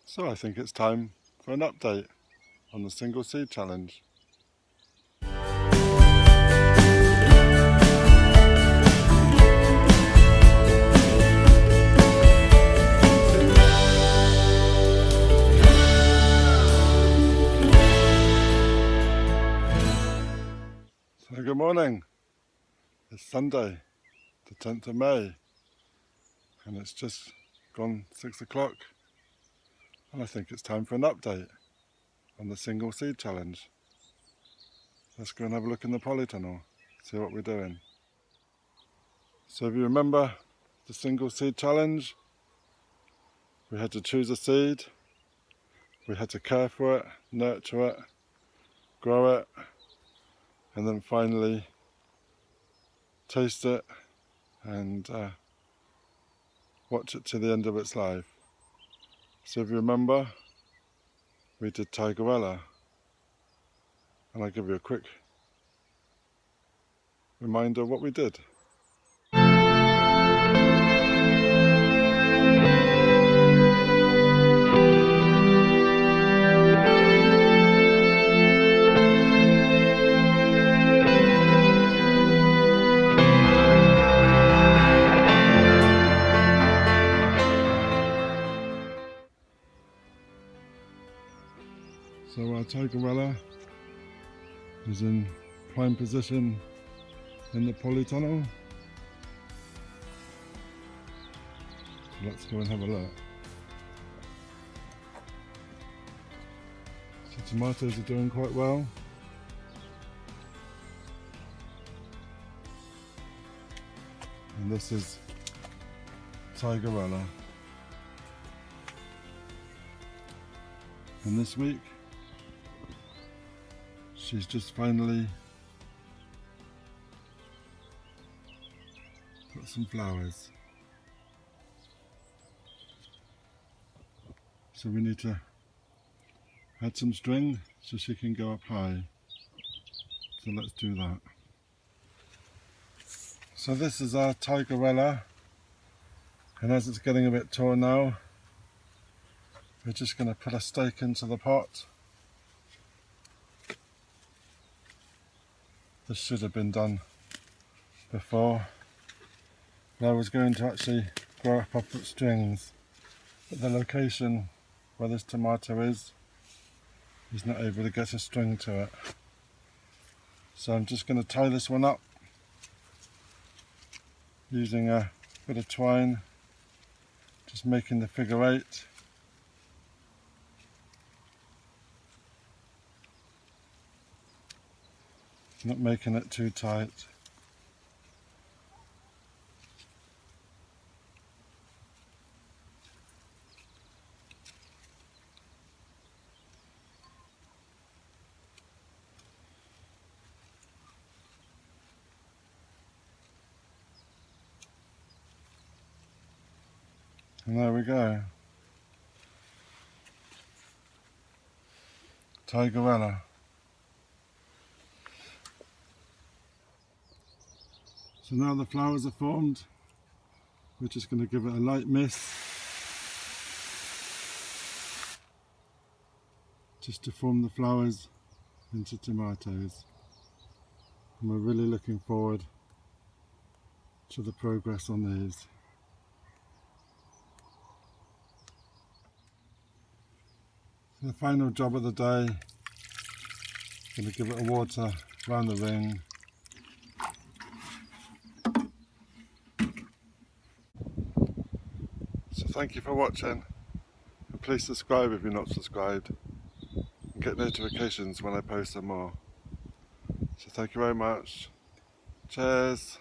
So I think it's time for an update on the single seed challenge. So good morning. It's Sunday, the 10th of May, and it's just gone 6 o'clock, and I think it's time for an update on the single seed challenge. Let's go and have a look in the polytunnel, see what we're doing. So if you remember the single seed challenge, we had to choose a seed, we had to care for it, nurture it, grow it, and then finally taste it and watch it to the end of its life. So if you remember, we did Tigerella, and I'll give you a quick reminder of what we did. So our Tigerella is in prime position in the polytunnel. So let's go and have a look. So tomatoes are doing quite well. And this is Tigerella. And this week she's just finally got some flowers. So we need to add some string so she can go up high. So let's do that. So this is our Tigerella, and as it's getting a bit torn now, we're just going to put a stake into the pot. This should have been done before. I was going to actually grow up off strings, but the location where this tomato is not able to get a string to it. So I'm just going to tie this one up using a bit of twine, just making the figure 8. Not making it too tight. And there we go. Tigerella. So now the flowers are formed, we're just going to give it a light mist just to form the flowers into tomatoes. And we're really looking forward to the progress on these. So the final job of the day, going to give it a water around the ring. So thank you for watching, and please subscribe if you're not subscribed, and get notifications when I post some more. So thank you very much. Cheers.